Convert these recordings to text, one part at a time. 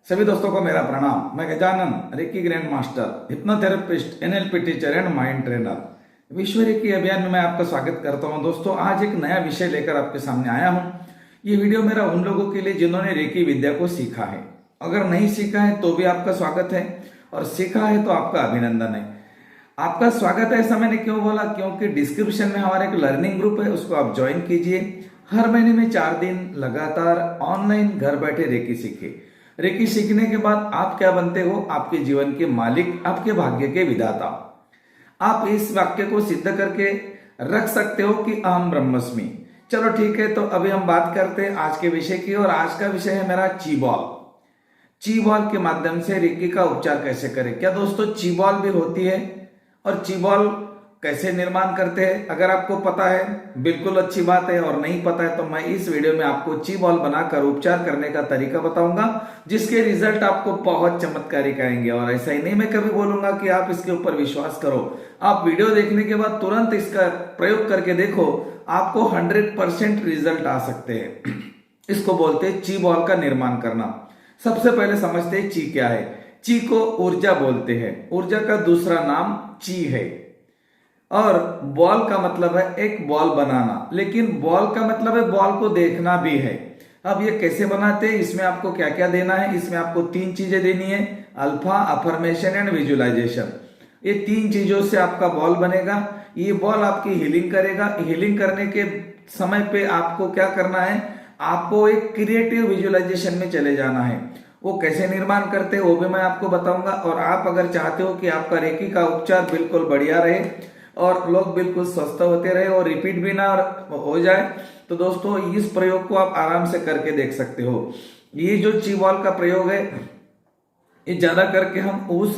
सभी दोस्तों को मेरा प्रणाम। मैं Gajanan, reiki grand master, hypnotherapist, NLP teacher and mind trainer. विश्व रेकी अभियान में मैं आपका स्वागत करता हूं। दोस्तों, आज एक नया विषय लेकर आपके सामने आया हूं। ये वीडियो मेरा उन लोगों के लिए जिन्होंने रेकी विद्या को सीखा है। अगर नहीं सीखा है तो भी आपका स्वागत है, और सीखा है तो आपका अभिनंदन है। आपका स्वागत है ऐसा मैंने क्यों बोला, क्योंकि डिस्क्रिप्शन में हमारा एक लर्निंग ग्रुप है, उसको आप ज्वाइन कीजिए। हर महीने में 4 दिन लगातार ऑनलाइन घर बैठे रेकी सीखे। रेकी सीखने के बाद आप क्या बनते हो? आपके जीवन के मालिक, आपके भाग्य के विधाता। आप इस वाक्य को सिद्ध करके रख सकते हो कि अहम ब्रह्मस्मि। चलो ठीक है, तो अभी हम बात करते हैं आज के विषय की, और आज का विषय है मेरा ची बॉल। ची बॉल के माध्यम से रेकी का उपचार कैसे करें। क्या दोस्तों ची बॉल भी होती है? और ची बॉल कैसे निर्माण करते हैं, अगर आपको पता है बिल्कुल अच्छी बात है, और नहीं पता है तो मैं इस वीडियो में आपको ची बॉल बनाकर उपचार करने का तरीका बताऊंगा, जिसके रिजल्ट आपको बहुत चमत्कारिक आएंगे। और ऐसा ही नहीं मैं कभी बोलूंगा कि आप इसके ऊपर विश्वास करो। आप वीडियो देखने के बाद तुरंत इसका प्रयोग करके देखो, आपको 100% रिजल्ट आ सकते हैं। इसको बोलते हैं ची बॉल का निर्माण करना। सबसे पहले समझते हैं ची क्या है। ची को ऊर्जा बोलते हैं। ऊर्जा का दूसरा नाम ची है। और बॉल का मतलब है एक बॉल बनाना, लेकिन बॉल का मतलब है बॉल को देखना भी है। अब ये कैसे बनाते हैं, इसमें आपको क्या क्या देना है? इसमें आपको 3 चीजें देनी है, अल्फा, अफर्मेशन एंड विजुअलाइजेशन। ये 3 चीजों से आपका बॉल बनेगा। ये बॉल आपकी हीलिंग करेगा। हीलिंग करने के समय पे आपको क्या करना है, आपको एक क्रिएटिव विजुअलाइजेशन में चले जाना है। वो कैसे निर्माण करते हैं वो भी मैं आपको बताऊंगा। और आप अगर चाहते हो कि आपका रेकी का उपचार बिल्कुल बढ़िया रहे और लोग बिल्कुल स्वस्थ होते रहे और रिपीट भी ना हो जाए, तो दोस्तों इस प्रयोग को आप आराम से करके देख सकते हो। ये जो ची बॉल का प्रयोग है, ये ज्यादा करके हम उस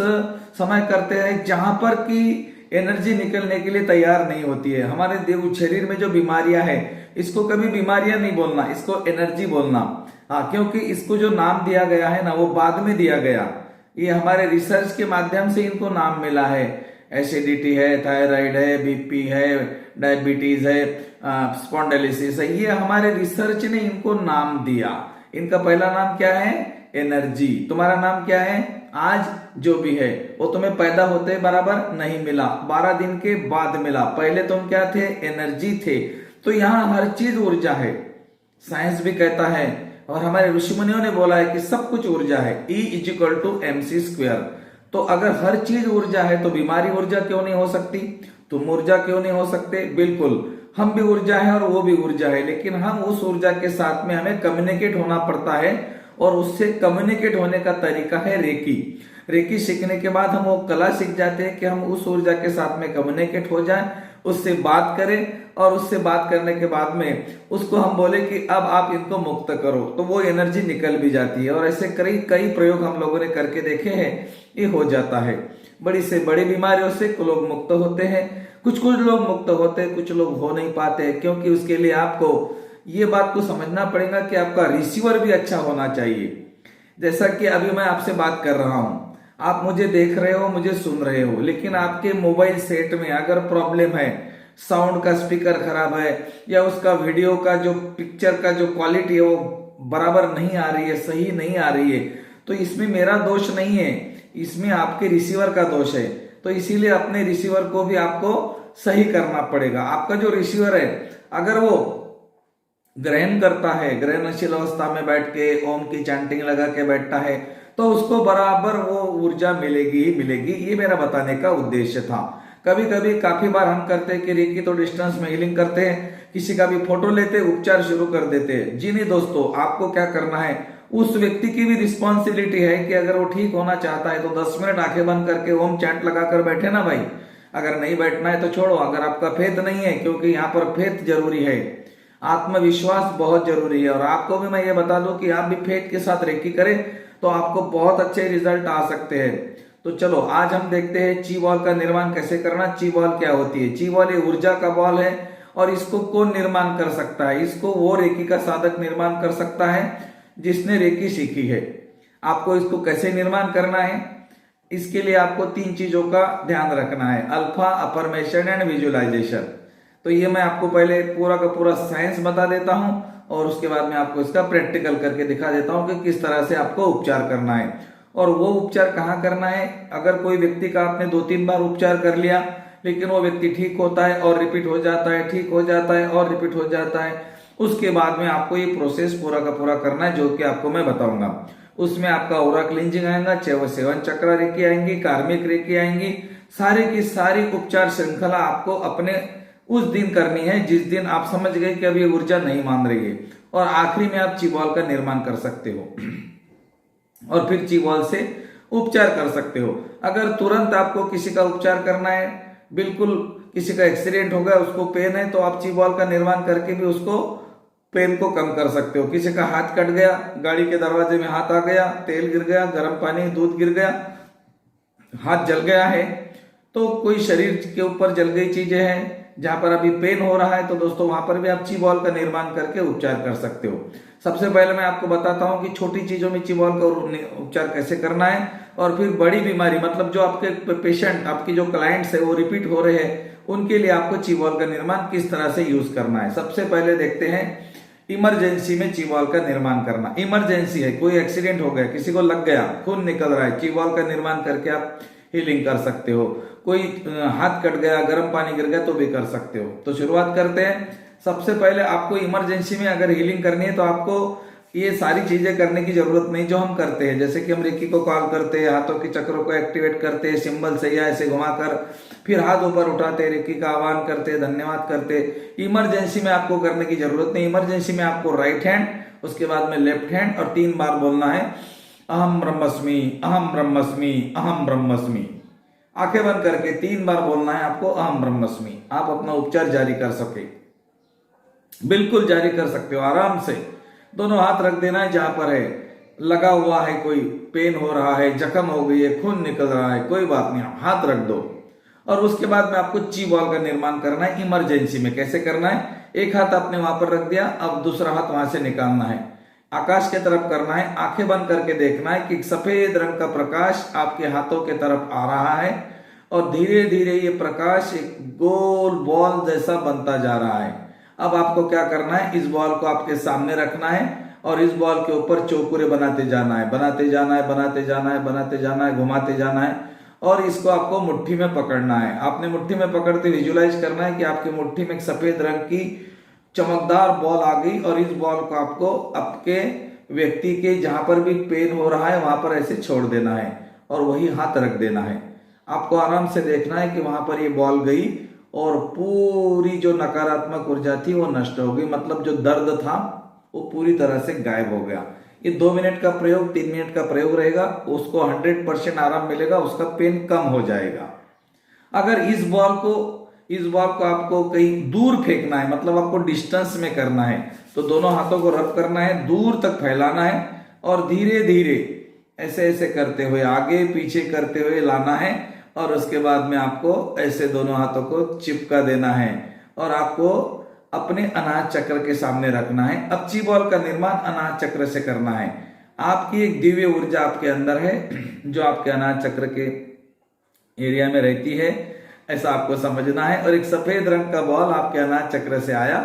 समय करते हैं जहां पर कि एनर्जी निकलने के लिए तैयार नहीं होती है। हमारे देव शरीर में जो बीमारियां है, इसको कभी बीमारियां नहीं बोलना, इसको एनर्जी बोलना। हाँ, क्योंकि इसको जो नाम दिया गया है ना, वो बाद में दिया गया। ये हमारे रिसर्च के माध्यम से इनको नाम मिला है। एसिडिटी है, थायराइड है, बीपी है, डायबिटीज है, स्पॉन्डिलोसिस है, ये हमारे रिसर्च ने इनको नाम दिया। इनका पहला नाम क्या है? एनर्जी। तुम्हारा नाम क्या है? आज जो भी है वो तुम्हें पैदा होते बराबर नहीं मिला, 12 दिन के बाद मिला। पहले तुम क्या थे? एनर्जी थे। तो यहाँ हर चीज ऊर्जा है। साइंस भी कहता है और हमारे ऋषि मुनियों ने बोला है कि सब कुछ ऊर्जा है। E=mc²। तो अगर हर चीज ऊर्जा है तो बीमारी ऊर्जा क्यों नहीं हो सकती? तुम ऊर्जा क्यों नहीं हो सकते? बिल्कुल, हम भी ऊर्जा है और वो भी ऊर्जा है, लेकिन हम उस ऊर्जा के साथ में हमें कम्युनिकेट होना पड़ता है। और उससे कम्युनिकेट होने का तरीका है रेकी। रेकी सीखने के बाद हम वो कला सीख जाते हैं कि हम उस ऊर्जा के साथ में कम्युनिकेट हो जाए, उससे बात करें, और उससे बात करने के बाद में उसको हम बोले कि अब आप इनको मुक्त करो, तो वो एनर्जी निकल भी जाती है। और ऐसे कई प्रयोग हम लोगों ने करके देखे हैं, ये हो जाता है। बड़ी से बड़ी बीमारियों से लोग मुक्त होते हैं। कुछ लोग मुक्त होते हैं, कुछ लोग हो नहीं पाते, क्योंकि उसके लिए आपको ये बात को समझना पड़ेगा कि आपका रिसीवर भी अच्छा होना चाहिए। जैसा कि अभी मैं आपसे बात कर रहा हूं, आप मुझे देख रहे हो, मुझे सुन रहे हो, लेकिन आपके मोबाइल सेट में अगर प्रॉब्लम है, साउंड का स्पीकर खराब है, या उसका वीडियो का जो पिक्चर का जो क्वालिटी है वो बराबर नहीं आ रही है, सही नहीं आ रही है, तो इसमें मेरा दोष नहीं है, इसमें आपके रिसीवर का दोष है। तो इसीलिए अपने रिसीवर को भी आपको सही करना पड़ेगा। आपका जो रिसीवर है, अगर वो ग्रहण करता है, ग्रहणशील अवस्था में बैठ के ओम की चैंटिंग लगा के बैठता है, तो उसको बराबर वो ऊर्जा मिलेगी ही मिलेगी। ये मेरा बताने का उद्देश्य था। कभी कभी काफी बार हम करते हैं कि रेकी तो डिस्टेंस में हीलिंग करते हैं, किसी का भी फोटो लेते, उपचार शुरू कर देते हैं। जी नहीं दोस्तों, आपको क्या करना है, उस व्यक्ति की भी रिस्पॉन्सिबिलिटी है कि अगर वो ठीक होना चाहता है तो 10 मिनट आंखें बंद करके ओम चैंट लगाकर बैठे ना भाई। अगर नहीं बैठना है तो छोड़ो। अगर आपका फेथ नहीं है, क्योंकि यहाँ पर फेथ जरूरी है, आत्मविश्वास बहुत जरूरी है। और आपको भी मैं ये बता दूं कि आप भी फेथ के साथ रेकी करें तो आपको बहुत अच्छे रिजल्ट आ सकते हैं। तो चलो आज हम देखते हैं ची बॉल का निर्माण कैसे करना। ची बॉल क्या होती है? ची बॉल ये ऊर्जा का बॉल है, और इसको कौन निर्माण कर सकता है? इसको वो रेकी का साधक निर्माण कर सकता है जिसने रेकी सीखी है। आपको इसको कैसे निर्माण करना है, इसके लिए आपको 3 चीजों का ध्यान रखना है, अल्फा, अफर्मेशन एंड विजुअलाइजेशन। तो ये मैं आपको पहले पूरा का पूरा साइंस बता देता हूं, और उसके बाद में आपको इसका प्रैक्टिकल करके दिखा देता हूं कि किस तरह से आपको उपचार करना है और वो उपचार कहाँ करना है। अगर कोई व्यक्ति का आपने 2-3 बार उपचार कर लिया लेकिन वो व्यक्ति ठीक होता है और रिपीट हो जाता है, ठीक हो जाता है और रिपीट हो जाता है, उसके बाद में आपको ये प्रोसेस पूरा का पूरा करना है जो कि आपको मैं बताऊंगा। उसमें आपका ऑरा क्लींजिंग आएगा, 7 चक्र रेकी आएंगी, कार्मिक रेकी आएंगी, सारी की सारी उपचार श्रृंखला आपको अपने उस दिन करनी है जिस दिन आप समझ गए कि अब ये ऊर्जा नहीं मान रही है, और आखिरी में आप चीबॉल का निर्माण कर सकते हो और फिर चीबॉल से उपचार कर सकते हो। अगर तुरंत आपको किसी का उपचार करना है, बिल्कुल किसी का एक्सीडेंट हो गया, उसको पेन है, तो आप चीबॉल का निर्माण करके भी उसको पेन को कम कर सकते हो। किसी का हाथ कट गया, गाड़ी के दरवाजे में हाथ आ गया, तेल गिर गया, गर्म पानी दूध गिर गया, हाथ जल गया है, तो कोई शरीर के ऊपर जल गई चीजें हैं जहां पर अभी पेन हो रहा है, तो दोस्तों वहां पर भी आप चीबॉल का निर्माण करके उपचार कर सकते हो। सबसे पहले मैं आपको बताता हूं कि छोटी चीजों में चीबॉल का उपचार कैसे करना है, और फिर बड़ी बीमारी मतलब जो आपके पेशेंट, आपकी जो क्लाइंट्स है वो रिपीट हो रहे हैं, उनके लिए आपको चीबॉल का निर्माण किस तरह से यूज करना है। सबसे पहले देखते हैं इमरजेंसी में चीबॉल का निर्माण करना। इमरजेंसी है, कोई एक्सीडेंट हो गया, किसी को लग गया, खून निकल रहा है, चीबॉल का निर्माण करके आप हीलिंग कर सकते हो। कोई हाथ कट गया, गर्म पानी गिर गया तो भी कर सकते हो। तो शुरुआत करते हैं। सबसे पहले आपको इमरजेंसी में अगर हीलिंग करनी है तो आपको ये सारी चीजें करने की जरूरत नहीं जो हम करते हैं, जैसे कि हम रेकी को कॉल करते हैं, हाथों के चक्रों को एक्टिवेट करते हैं सिंबल से या ऐसे घुमाकर, फिर हाथ ऊपर उठाते हैं, रेकी का आह्वान करते हैं, धन्यवाद करते हैं। इमरजेंसी में आपको करने की जरूरत नहीं। इमरजेंसी में आपको राइट हैंड, उसके बाद में लेफ्ट हैंड और 3 बार बोलना है अहम ब्रह्मस्मि, अहम ब्रह्मस्मि, अहम ब्रह्मस्मि। आंखें बंद करके 3 बार बोलना है आपको अहम ब्रह्मस्मि। आप अपना उपचार जारी कर सके, बिल्कुल जारी कर सकते हो आराम से। दोनों हाथ रख देना है जहां पर है लगा हुआ है, कोई पेन हो रहा है, जख्म हो गई है, खून निकल रहा है, कोई बात नहीं, आप हाथ रख दो। और उसके बाद में आपको चीबॉल का निर्माण करना है इमरजेंसी में। कैसे करना है? एक हाथ आपने वहां पर रख दिया, अब दूसरा हाथ वहां से निकालना है, आकाश की तरफ करना है, आंखें बंद करके देखना है कि सफेद रंग का प्रकाश आपके हाथों के तरफ आ रहा है और धीरे धीरे ये प्रकाश एक गोल बॉल जैसा बनता जा रहा है। अब आपको क्या करना है, इस बॉल को आपके सामने रखना है और इस बॉल के ऊपर चौकुरे बनाते जाना है, बनाते जाना है, बनाते जाना है, बनाते जाना है, घुमाते जाना है, और इसको आपको मुट्ठी में पकड़ना है। आपने मुट्ठी में पकड़ते विजुलाइज करना है कि आपकी मुट्ठी में एक सफेद रंग की चमकदार बॉल आ गई और इस बॉल को आपको आपके व्यक्ति के जहां पर भी पेन हो रहा है वहां पर ऐसे छोड़ देना है और वही हाथ रख देना है। आपको आराम से देखना है कि वहां पर ये बॉल गई और पूरी जो नकारात्मक ऊर्जा थी वो नष्ट हो गई, मतलब जो दर्द था वो पूरी तरह से गायब हो गया। ये 2 मिनट का प्रयोग, 3 मिनट का प्रयोग रहेगा, उसको 100% आराम मिलेगा, उसका पेन कम हो जाएगा। अगर इस बॉल को आपको कहीं दूर फेंकना है, मतलब आपको डिस्टेंस में करना है, तो दोनों हाथों को रब करना है, दूर तक फैलाना है और धीरे धीरे ऐसे ऐसे करते हुए आगे पीछे करते हुए लाना है और उसके बाद में आपको ऐसे दोनों हाथों को चिपका देना है और आपको अपने अनाहत चक्र के सामने रखना है। अब चीबॉल का निर्माण अनाहत चक्र से करना है। आपकी एक दिव्य ऊर्जा आपके अंदर है जो आपके अनाहत चक्र के एरिया में रहती है, ऐसा आपको समझना है। और एक सफेद रंग का बॉल आपके अनाहत चक्र से आया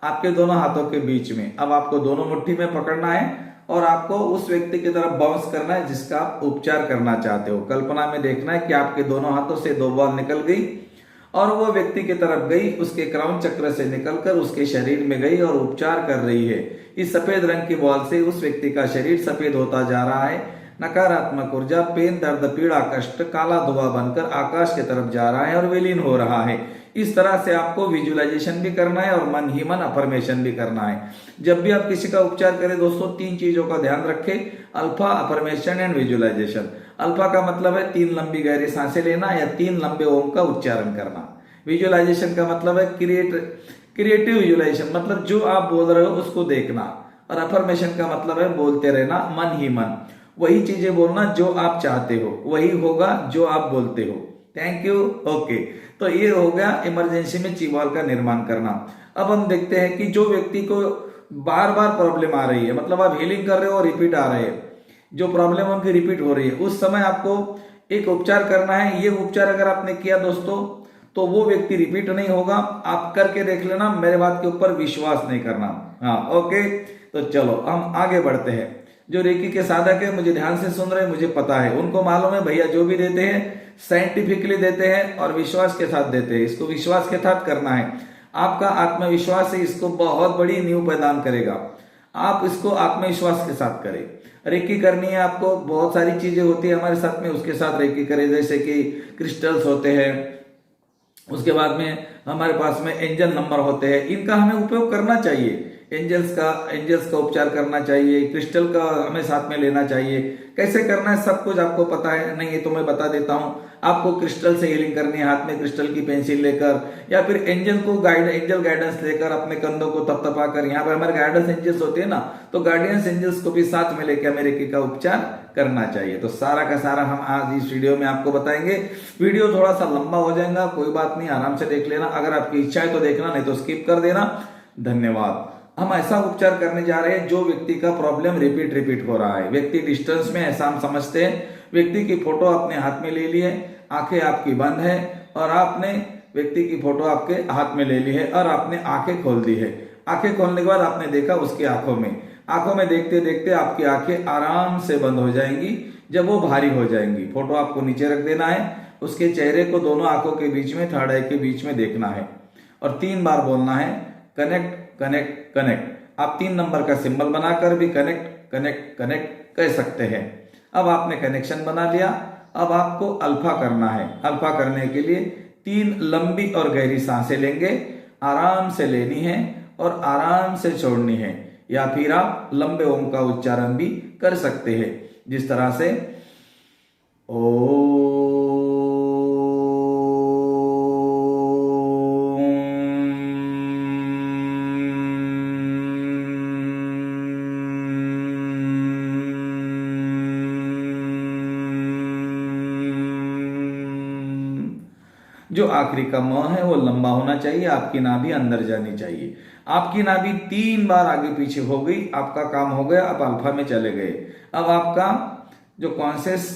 आपके दोनों हाथों के बीच में। अब आपको दोनों मुट्ठी में पकड़ना है और आपको उस व्यक्ति की तरफ बाउंस करना है जिसका आप उपचार करना चाहते हो। कल्पना में देखना है कि आपके दोनों हाथों से 2 बॉल निकल गई और वो व्यक्ति की तरफ गई, उसके क्राउन चक्र से निकलकर उसके शरीर में गई और उपचार कर रही है। इस सफेद रंग की बॉल से उस व्यक्ति का शरीर सफेद होता जा रहा है। नकारात्मक ऊर्जा, पेन, दर्द, पीड़ा, कष्ट काला धुआं बनकर आकाश की तरफ जा रहा है और विलीन हो रहा है। इस तरह से आपको विजुअलाइजेशन भी करना है और मन ही मन अफर्मेशन भी करना है। जब भी आप किसी का उपचार करें दोस्तों, 3 चीजों का ध्यान रखें, alpha, affirmation and visualisation. Alpha का मतलब है 3 लंबी गहरी सांसें लेना या 3 लंबे ओम का उच्चारण करना। विजुअलाइजेशन का मतलब है क्रिएटिव विजुअलाइजेशन, मतलब जो आप बोल रहे हो उसको देखना। और अफर्मेशन का मतलब है बोलते रहना मन ही मन, वही चीजें बोलना जो आप चाहते हो, वही होगा जो आप बोलते हो। Thank you. ओके, तो ये हो गया इमरजेंसी में चीबॉल का निर्माण करना। अब हम देखते हैं कि जो व्यक्ति को बार बार प्रॉब्लम आ रही है, मतलब आप हीलिंग कर रहे हो और रिपीट आ रहे हैं, जो प्रॉब्लम उनकी रिपीट हो रही है, उस समय आपको एक उपचार करना है। ये उपचार अगर आपने किया दोस्तों तो वो व्यक्ति रिपीट नहीं होगा। आप करके देख लेना, मेरे बात के ऊपर विश्वास नहीं करना। हाँ ओके, तो चलो हम आगे बढ़ते हैं। जो रेकी के साधक है, मुझे ध्यान से सुन रहे हैं, मुझे पता है, उनको मालूम है भैया जो भी देते हैं साइंटिफिकली देते हैं और विश्वास के साथ देते हैं। इसको विश्वास के साथ करना है। आपका आत्मविश्वास है, इसको बहुत बड़ी नींव प्रदान करेगा। आप इसको आत्मविश्वास के साथ करें। रेकी करनी है आपको, बहुत सारी चीजें होती है हमारे साथ में, उसके साथ रेकी करें। जैसे कि क्रिस्टल्स होते हैं, उसके बाद में हमारे पास में एंजल नंबर होते हैं, इनका हमें उपयोग करना चाहिए। एंजल्स का उपचार करना चाहिए, क्रिस्टल का हमें साथ में लेना चाहिए। कैसे करना है सब कुछ आपको पता है नहीं, ये तो मैं बता देता हूं। आपको क्रिस्टल से हीलिंग करनी है, हाथ में क्रिस्टल की पेंसिल लेकर, या फिर एंजल गाइडेंस लेकर अपने कंधों को थपथपा कर, यहाँ पे हमारे गाइडेंस एंजल्स होते हैं ना, तो गाइडेंस एंजल्स को भी साथ में लेकर हमें रेकी का उपचार करना चाहिए। तो सारा का सारा हम आज इस वीडियो में आपको बताएंगे। वीडियो थोड़ा सा लंबा हो जाएगा, कोई बात नहीं, आराम से देख लेना। अगर आपकी इच्छा है तो देखना, नहीं तो स्किप कर देना। धन्यवाद। हम ऐसा उपचार करने जा रहे हैं जो व्यक्ति का प्रॉब्लम रिपीट हो रहा है। व्यक्ति डिस्टेंस में, ऐसा हम समझते हैं। व्यक्ति की फोटो अपने हाथ में ले लिए, आंखें आपकी बंद है और आपने व्यक्ति की फोटो आपके हाथ में ले ली है और आपने आंखें खोल दी है। आंखें खोलने के बाद आपने देखा उसकी आंखों में देखते देखते आपकी आंखें आराम से बंद हो जाएंगी। जब वो भारी हो जाएंगी, फोटो आपको नीचे रख देना है। उसके चेहरे को दोनों आंखों के बीच में, थर्ड आई के बीच में देखना है और 3 बार बोलना है, कनेक्ट कनेक्ट कनेक्ट। आप 3 नंबर का सिंबल बनाकर भी कनेक्ट कनेक्ट कनेक्ट कह सकते हैं। अब आपने कनेक्शन बना लिया। अब आपको अल्फा करना है। अल्फा करने के लिए 3 लंबी और गहरी सांसें लेंगे, आराम से लेनी है और आराम से छोड़नी है। या फिर आप लंबे ओम का उच्चारण भी कर सकते हैं, जिस तरह से ओ। जो आखिरी का म है वो लंबा होना चाहिए, आपकी नाभि अंदर जानी चाहिए। आपकी नाभि 3 बार आगे पीछे हो गई, आपका काम हो गया। आप अल्फा में चले गए। अब आपका जो कॉन्शियस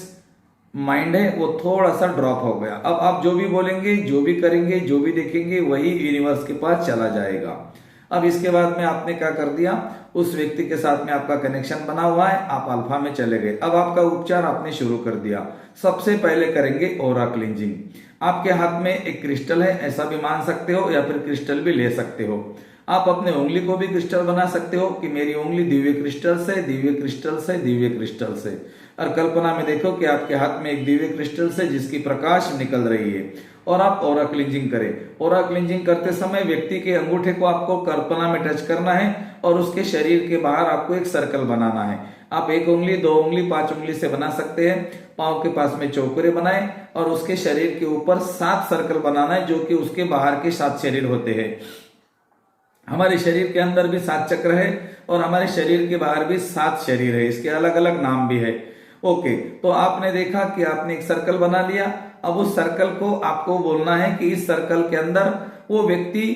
माइंड है वो थोड़ा सा ड्रॉप हो गया। अब आप जो भी बोलेंगे, जो भी करेंगे, जो भी देखेंगे, वही यूनिवर्स के पास चला जाएगा। अब इसके बाद में आपने क्या कर दिया, उस व्यक्ति के साथ में आपका कनेक्शन बना हुआ है, आप अल्फा में चले गए। अब आपका उपचार आपने शुरू कर दिया। सबसे पहले करेंगे ऑरा क्लींजिंग। आपके हाथ में एक क्रिस्टल है, ऐसा भी मान सकते हो, या फिर क्रिस्टल भी ले सकते हो। आप अपने उंगली को भी क्रिस्टल बना सकते हो कि मेरी उंगली दिव्य क्रिस्टल से, दिव्य क्रिस्टल से, दिव्य क्रिस्टल से। और कल्पना में देखो कि आपके हाथ में एक दिव्य क्रिस्टल से जिसकी प्रकाश निकल रही है, और आप ऑरा क्लींजिंग करें। ऑरा क्लींजिंग करते समय व्यक्ति के अंगूठे को आपको कल्पना में टच करना है और उसके शरीर के बाहर आपको एक सर्कल बनाना है। आप 1 उंगली, 2 उंगली, 5 उंगली से बना सकते हैं। पांव के पास में चौकरे बनाएं और उसके शरीर के ऊपर 7 सर्कल बनाना है, जो कि उसके बाहर के 7 शरीर होते हैं। हमारे शरीर के अंदर भी 7 चक्र है और हमारे शरीर के बाहर भी 7 शरीर है, इसके अलग अलग नाम भी है। ओके, तो आपने देखा कि आपने एक सर्कल बना लिया। अब उस सर्कल को आपको बोलना है कि इस सर्कल के अंदर वो व्यक्ति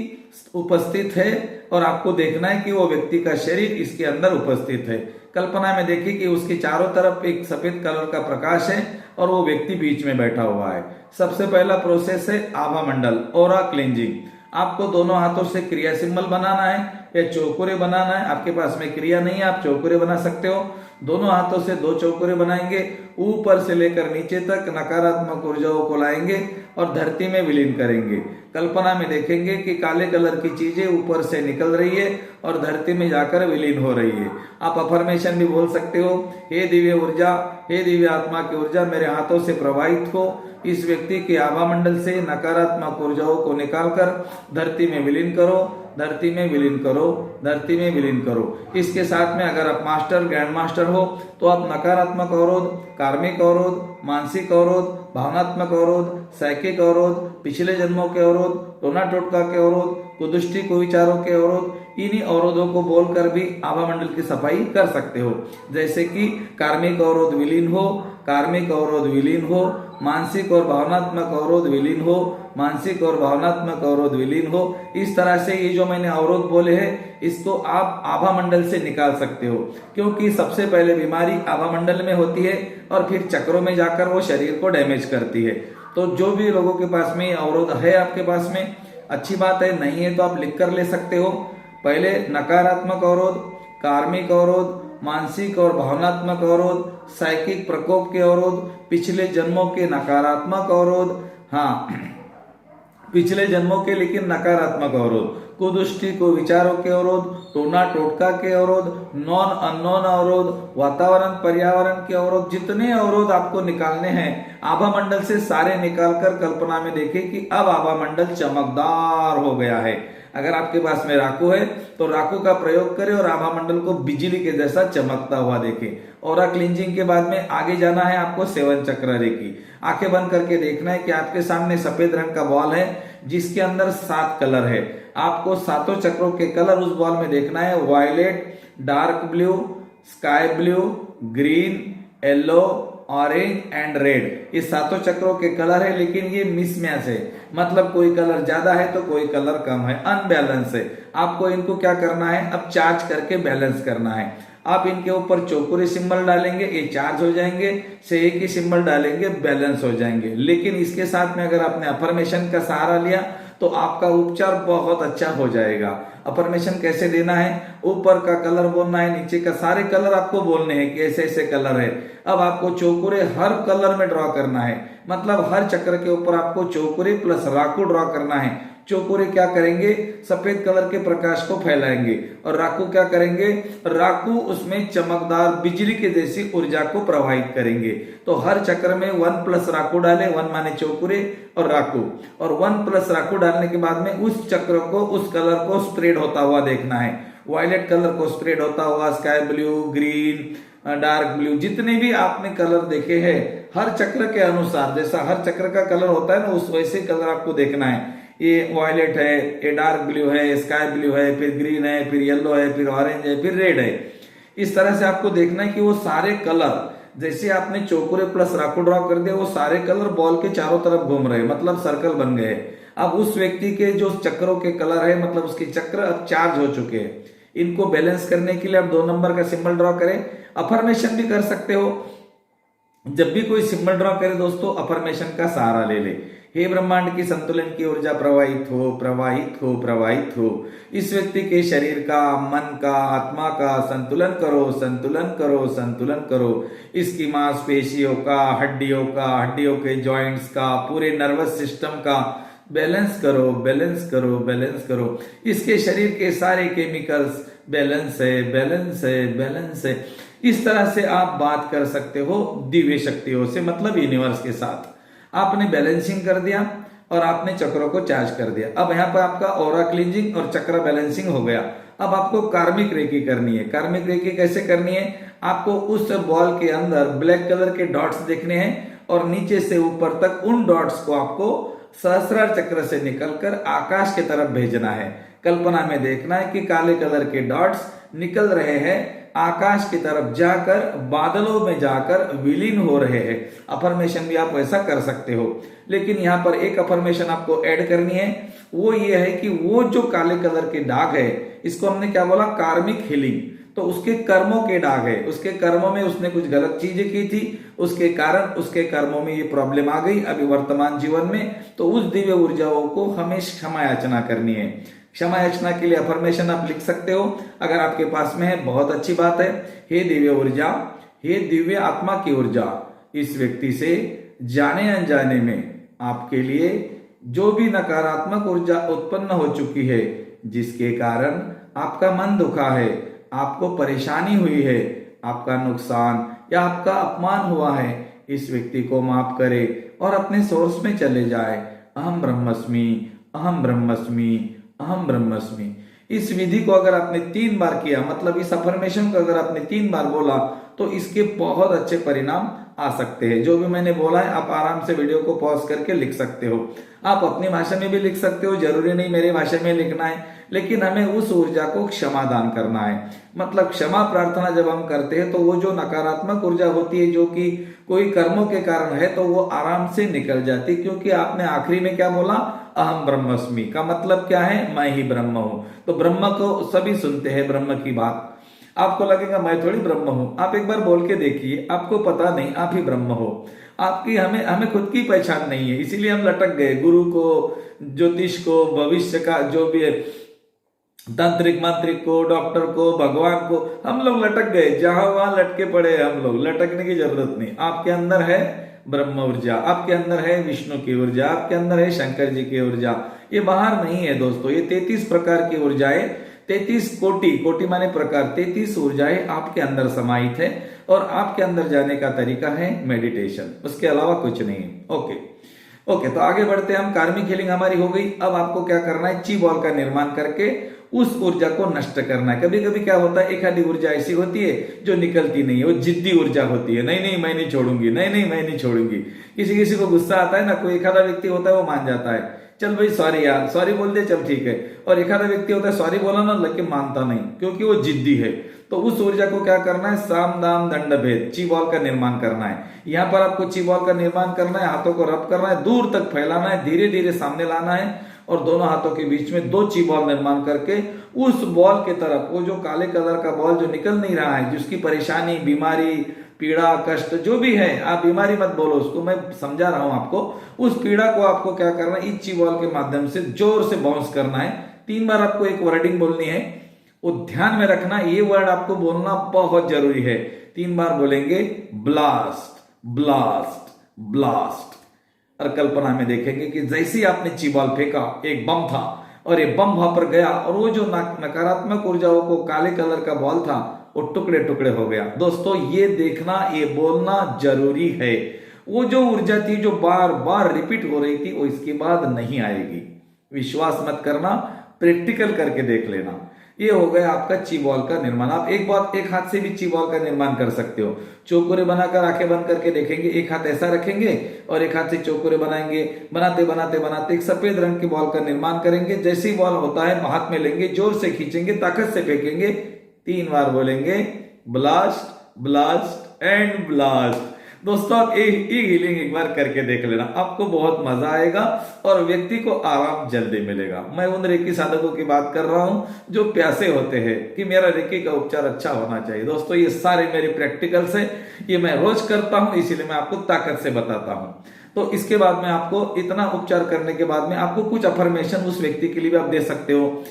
उपस्थित है और आपको देखना है कि वो व्यक्ति का शरीर इसके अंदर उपस्थित है। कल्पना में देखिए कि उसके चारों तरफ एक सफेद कलर का प्रकाश है और वो व्यक्ति बीच में बैठा हुआ है। सबसे पहला प्रोसेस है आभा मंडल, ऑरा क्लींजिंग। आपको दोनों हाथों से क्रिया सिंबल बनाना है या चौकोरे बनाना है। आपके पास में क्रिया नहीं है, आप चौकोरे बना सकते हो। दोनों हाथों से 2 चौकोरे बनाएंगे, ऊपर से लेकर नीचे तक नकारात्मक ऊर्जाओं को लाएंगे और धरती में विलीन करेंगे। कल्पना में देखेंगे कि काले कलर की चीजें ऊपर से निकल रही है और धरती में जाकर विलीन हो रही है। आप अफर्मेशन भी बोल सकते हो, हे दिव्य ऊर्जा, हे दिव्य आत्मा की ऊर्जा, मेरे हाथों से प्रवाहित हो, इस व्यक्ति के आभा मंडल से नकारात्मक ऊर्जाओं को निकालकर धरती में विलीन करो, धरती में विलीन करो, धरती में विलीन करो। इसके साथ में अगर आप मास्टर, ग्रैंड मास्टर हो तो आप नकारात्मक अवरोध, कार्मिक अवरोध, मानसिक अवरोध, भावनात्मक अवरोध, साइकिक अवरोध, पिछले जन्मों के अवरोध, टोना टोटका के अवरोध, कुदृष्टि कुविचारों के अवरोध, इन्हीं अवरोधों को बोलकर भी आभा मंडल की सफाई कर सकते हो। जैसे कि कार्मिक अवरोध विलीन हो, कार्मिक अवरोध विलीन हो, मानसिक और भावनात्मक अवरोध विलीन हो, मानसिक और भावनात्मक अवरोध विलीन हो। इस तरह से ये जो मैंने अवरोध बोले हैं, इसको आप आभा मंडल से निकाल सकते हो, क्योंकि सबसे पहले बीमारी आभा मंडल में होती है और फिर चक्रों में जाकर वो शरीर को डैमेज करती है। तो जो भी लोगों के पास में अवरोध है आपके पास में, अच्छी बात है, नहीं है तो आप लिख कर ले सकते हो। पहले नकारात्मक अवरोध, कार्मिक अवरोध, मानसिक और भावनात्मक अवरोध, साइकिक प्रकोप के अवरोध, पिछले जन्मों के नकारात्मक अवरोध, हाँ पिछले जन्मों के लेकिन नकारात्मक अवरोध, कुदृष्टि को विचारों के अवरोध, टोना टोटका के अवरोध, नॉन अननोन अवरोध, वातावरण पर्यावरण के अवरोध, जितने अवरोध आपको निकालने हैं आभा मंडल से सारे निकालकर कल्पना में देखें कि अब आभा मंडल चमकदार हो गया है। अगर आपके पास में राकु है तो राकु का प्रयोग करें और आभा मंडल को बिजली के जैसा चमकता हुआ देखें। और क्लींजिंग के बाद में आगे जाना है आपको 7 चक्र रेखी। आंखें बंद करके देखना है कि आपके सामने सफेद रंग का बॉल है जिसके अंदर 7 कलर है। आपको 7 चक्रों के कलर उस बॉल में देखना है, violet, dark blue, sky blue, green, yellow, orange and red. ये 7 चक्रों के कलर है, लेकिन ये मिसमैच है, मतलब कोई कलर ज्यादा है तो कोई कलर कम है, अनबैलेंस है। आपको इनको क्या करना है, अब चार्ज करके बैलेंस करना है। आप इनके ऊपर चौकोरे सिंबल डालेंगे, ये चार्ज हो जाएंगे, से की सिंबल डालेंगे, बैलेंस हो जाएंगे। लेकिन इसके साथ में अगर आपने अफर्मेशन का सहारा लिया तो आपका उपचार बहुत अच्छा हो जाएगा। अफर्मेशन कैसे देना है, ऊपर का कलर बोलना है, नीचे का सारे कलर आपको बोलने हैं कि ऐसे ऐसे कलर है। अब आपको चौकोरे हर कलर में ड्रॉ करना है, मतलब हर चक्र के ऊपर आपको चौकोरे प्लस राकु ड्रॉ करना है। चौकोरे क्या करेंगे, सफेद कलर के प्रकाश को फैलाएंगे, और राकु क्या करेंगे, राकु उसमें चमकदार बिजली के जैसी ऊर्जा को प्रवाहित करेंगे। तो हर चक्र में 1 प्लस राकु डाले, 1 माने चौकोरे और राकु, और 1 प्लस राकु डालने के बाद में उस चक्र को, उस कलर को स्प्रेड होता हुआ देखना है। वायलेट कलर को स्प्रेड होता हुआ, sky blue, green, dark blue, जितने भी आपने कलर देखे हैं हर चक्र के अनुसार, जैसा हर चक्र का कलर होता है ना, उस वैसे कलर आपको देखना है। ये वायलेट है, ये डार्क ब्लू है, स्काई ब्लू है, फिर ग्रीन है, फिर येलो है, फिर ऑरेंज है, फिर रेड है। इस तरह से आपको देखना है कि वो सारे कलर, जैसे आपने चौकोरे प्लस राकु ड्रॉ कर दिया, वो सारे कलर बॉल के चारों तरफ घूम रहे, मतलब सर्कल बन गए। अब उस व्यक्ति के जो चक्रों के कलर है, मतलब उसके चक्र अब चार्ज हो चुके हैं। इनको बैलेंस करने के लिए आप 2 नंबर का सिंबल ड्रॉ करें। अफर्मेशन भी कर सकते हो। जब भी कोई सिंबल ड्रॉ करे दोस्तों, अफर्मेशन का सहारा ले ले। हे ब्रह्मांड की संतुलन की ऊर्जा प्रवाहित हो, प्रवाहित हो, प्रवाहित हो। इस व्यक्ति के शरीर का, मन का, आत्मा का संतुलन करो, संतुलन करो, संतुलन करो। इसकी मांसपेशियों का, हड्डियों का, हड्डियों के जॉइंट्स का, पूरे नर्वस सिस्टम का बैलेंस करो, बैलेंस करो, बैलेंस करो। इसके शरीर के सारे केमिकल्स बैलेंस है, बैलेंस है, बैलेंस है। इस तरह से आप बात कर सकते हो दिव्य शक्तियों से, मतलब यूनिवर्स के साथ। आपने बैलेंसिंग कर दिया और आपने चक्रों को चार्ज कर दिया। अब यहाँ पर आपका ऑरा क्लींजिंग और चक्र बैलेंसिंग हो गया। अब आपको कार्मिक रेकी करनी है। कार्मिक रेकी कैसे करनी है, आपको उस बॉल के अंदर ब्लैक कलर के डॉट्स देखने हैं और नीचे से ऊपर तक उन डॉट्स को आपको सहस्रार चक्र से निकलकर आकाश की तरफ भेजना है। कल्पना में देखना है कि काले कलर के डॉट्स निकल रहे हैं, आकाश की तरफ जाकर, बादलों में जाकर विलीन हो रहे हैं। अफर्मेशन भी आप वैसा कर सकते हो, लेकिन यहाँ पर एक अफर्मेशन आपको ऐड करनी है। वो ये है कि वो जो काले कलर के दाग है, इसको हमने क्या बोला, कार्मिक हीलिंग। तो उसके कर्मों के दाग है, उसके कर्मों में उसने कुछ गलत चीजें की थी, उसके कारण उसके कर्मों में ये प्रॉब्लम आ गई अभी वर्तमान जीवन में। तो उस दिव्य ऊर्जाओं को हमें क्षमा याचना करनी है। क्षमा याचना के लिए अफर्मेशन आप लिख सकते हो, अगर आपके पास में है बहुत अच्छी बात है। हे दिव्य ऊर्जा, हे दिव्य आत्मा की ऊर्जा, इस व्यक्ति से जाने अनजाने में आपके लिए जो भी नकारात्मक ऊर्जा उत्पन्न हो चुकी है, जिसके कारण आपका मन दुखा है, आपको परेशानी हुई है, आपका नुकसान या आपका अपमान हुआ है, इस व्यक्ति को माफ करे और अपने सोर्स में चले जाए। अहम ब्रह्मस्मि, अहम ब्रह्मस्मि, अहम ब्रह्मस्मि। इस विधि को अगर आपने 3 बार किया, मतलब इस अफर्मेशन को अगर आपने 3 बार बोला, तो इसके बहुत अच्छे परिणाम आ सकते हैं। जो भी मैंने बोला है आप आराम से वीडियो को पॉज करके लिख सकते हो। आप अपनी भाषा में भी लिख सकते हो, जरूरी नहीं मेरे भाषा में लिखना है, लेकिन हमें उस ऊर्जा को क्षमादान करना है। मतलब क्षमा प्रार्थना जब हम करते हैं तो वो जो नकारात्मक ऊर्जा होती है, जो कि कोई कर्मों के कारण है, तो वो आराम से निकल जाती, क्योंकि आपने आखिरी में क्या बोला, अहम ब्रह्मस्मि का मतलब क्या है, मैं ही ब्रह्म हूं। तो ब्रह्म को सभी सुनते हैं, ब्रह्म की बात। आपको लगेगा मैं थोड़ी ब्रह्म हूं, आप एक बार बोल के देखिए, आपको पता नहीं आप ही ब्रह्म हो। आपकी हमें हमें खुद की पहचान नहीं है, इसीलिए हम लटक गए। गुरु को, ज्योतिष को, भविष्य का जो भी है, तांत्रिक मांत्रिक को, डॉक्टर को, भगवान को, हम लोग लटक गए। जहां वहां लटके पड़े हम लोग। लटकने की जरूरत नहीं। आपके अंदर है ब्रह्म ऊर्जा, आपके अंदर है विष्णु की ऊर्जा, आपके अंदर है शंकर जी की ऊर्जा। ये बाहर नहीं है दोस्तों। ये 33 प्रकार की ऊर्जाएं, 33 कोटि, कोटि माने प्रकार, 33 ऊर्जाएं आपके अंदर समाहित है। और आपके अंदर जाने का तरीका है मेडिटेशन, उसके अलावा कुछ नहीं। ओके, तो आगे बढ़ते हैं हम। कार्मिक हीलिंग हमारी हो गई। अब आपको क्या करना है, ची बॉल का निर्माण करके उस ऊर्जा को नष्ट करना है। कभी कभी क्या होता है, एक आधी ऊर्जा ऐसी होती है जो निकलती नहीं है, वो जिद्दी ऊर्जा होती है। नहीं नहीं मैं नहीं छोड़ूंगी, नहीं नहीं मैं नहीं छोड़ूंगी। किसी किसी को गुस्सा आता है ना, कोई एक आधा व्यक्ति होता है वो मान जाता है, चल भाई सॉरी यार, सॉरी बोल दे, चल ठीक है। और एक आधा व्यक्ति होता है सॉरी बोला ना, लेकिन मानता नहीं, क्योंकि वो जिद्दी है। तो उस ऊर्जा को क्या करना है, साम दाम दंड भेद, ची बॉल का निर्माण करना है। यहाँ पर आपको ची बॉल का निर्माण करना है, हाथों को रब करना है, दूर तक फैलाना है, धीरे धीरे सामने लाना है और दोनों हाथों के बीच में 2 ची बॉल निर्माण करके उस बॉल के तरफ, वो जो काले कलर का बॉल जो निकल नहीं रहा है, जिसकी परेशानी, बीमारी, पीड़ा, कष्ट जो भी है, आप बीमारी मत बोलो उसको, मैं समझा रहा हूं आपको। उस पीड़ा को आपको क्या करना है, इस ची बॉल के माध्यम से जोर से बाउंस करना है। 3 बार आपको एक वर्डिंग बोलनी है, वो ध्यान में रखना, ये वर्ड आपको बोलना बहुत जरूरी है। 3 बार बोलेंगे, ब्लास्ट ब्लास्ट ब्लास्ट। और कल्पना में देखेंगे कि जैसे ही आपने ची बॉल फेंका, एक बम था और ये बम वहां पर गया और वो जो नकारात्मक ऊर्जाओं को, काले कलर का बॉल था, वो टुकड़े टुकड़े हो गया। दोस्तों ये देखना, ये बोलना जरूरी है। वो जो ऊर्जा थी जो बार बार रिपीट हो रही थी, वो इसके बाद नहीं आएगी। विश्वास मत करना, प्रैक्टिकल करके देख लेना। ये हो गया आपका ची बॉल का निर्माण। आप एक हाथ से भी ची बॉल का निर्माण कर सकते हो। चौकोरे बनाकर आंखें बंद करके देखेंगे, एक हाथ ऐसा रखेंगे और एक हाथ से चौकोरे बनाएंगे। बनाते बनाते बनाते एक सफेद रंग की बॉल का निर्माण करेंगे। जैसे ही बॉल होता है हाथ में लेंगे, जोर से खींचेंगे, ताकत से फेंकेंगे। 3 बार बोलेंगे, ब्लास्ट ब्लास्ट एंड ब्लास्ट। दोस्तों आप ये हीलिंग एक बार करके देख लेना, आपको बहुत मजा आएगा और व्यक्ति को आराम जल्दी मिलेगा। मैं उन रेकी साधकों की बात कर रहा हूं जो प्यासे होते हैं कि मेरा रेकी का उपचार अच्छा होना चाहिए। दोस्तों ये सारे मेरे प्रैक्टिकल्स है, ये मैं रोज करता हूं, इसीलिए मैं आपको ताकत से बताता हूं। तो इसके बाद में आपको इतना उपचार करने के बाद में आपको कुछ अफर्मेशन उस व्यक्ति के लिए भी आप दे सकते हो,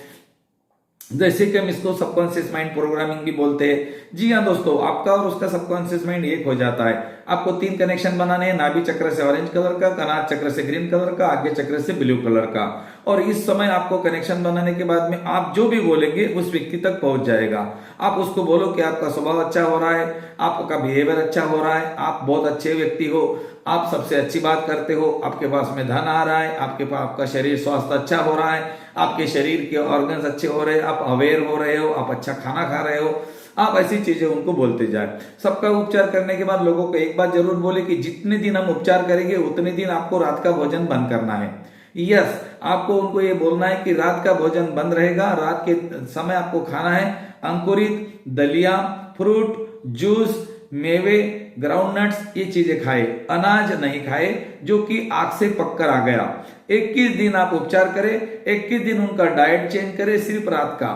जैसे कि हम इसको सबकॉन्शियस माइंड प्रोग्रामिंग भी बोलते हैं। जी हाँ दोस्तों, आपका और उसका सबकॉन्शियस माइंड एक हो जाता है। आपको 3 कनेक्शन बनाने हैं, नाभि चक्र से ऑरेंज कलर का, कनाथ चक्र से ग्रीन कलर का, आगे चक्र से ब्लू कलर का। और इस समय आपको कनेक्शन बनाने के बाद में आप जो भी बोलेंगे उस व्यक्ति तक पहुंच जाएगा। आप उसको बोलो कि आपका स्वभाव अच्छा हो रहा है, आपका बिहेवियर अच्छा हो रहा है, आप बहुत अच्छे व्यक्ति हो, आप सबसे अच्छी बात करते हो, आपके पास में धन आ रहा है, आपके पास आपका शरीर स्वास्थ्य अच्छा हो रहा है, आपके शरीर के ऑर्गन्स अच्छे हो रहे हैं, आप अवेयर हो रहे हो, आप अच्छा खाना खा रहे हो। आप ऐसी चीजें उनको बोलते जाए। सबका उपचार करने के बाद लोगों को एक बात जरूर बोले कि जितने दिन हम उपचार करेंगे उतने दिन आपको रात का भोजन बंद करना है। यस, आपको उनको ये बोलना है कि रात का भोजन बंद रहेगा। रात के समय आपको खाना है अंकुरित दलिया, फ्रूट, जूस, मेवे, ग्राउंड नट्स, ये चीजें खाए। अनाज नहीं खाए जो कि आग से पककर आ गया। 21 दिन आप उपचार करें, 21 दिन उनका डाइट चेंज करें सिर्फ रात का,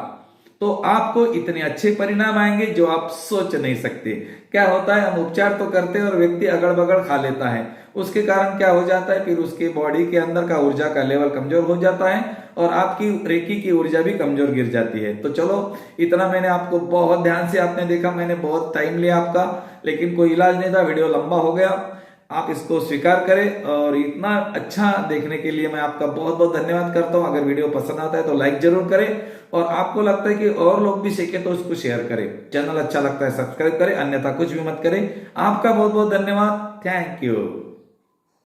तो आपको इतने अच्छे परिणाम आएंगे जो आप सोच नहीं सकते। क्या होता है, हम उपचार तो करते हैं और व्यक्ति अगड़ बगड़ खा लेता है, उसके कारण क्या हो जाता है, फिर उसके बॉडी के अंदर का ऊर्जा का लेवल कमजोर हो जाता है और आपकी रेकी की ऊर्जा भी कमजोर गिर जाती है। तो चलो, इतना मैंने आपको बहुत ध्यान से आपने देखा, मैंने बहुत टाइम लिया आपका, लेकिन कोई इलाज नहीं था, वीडियो लंबा हो गया। आप इसको स्वीकार करें और इतना अच्छा देखने के लिए मैं आपका बहुत बहुत धन्यवाद करता हूं। अगर वीडियो पसंद आता है तो लाइक जरूर करें और आपको लगता है कि और लोग भी सीखे तो उसको शेयर करें। चैनल अच्छा लगता है सब्सक्राइब करें, अन्यथा कुछ भी मत करें। आपका बहुत बहुत धन्यवाद। Thank you.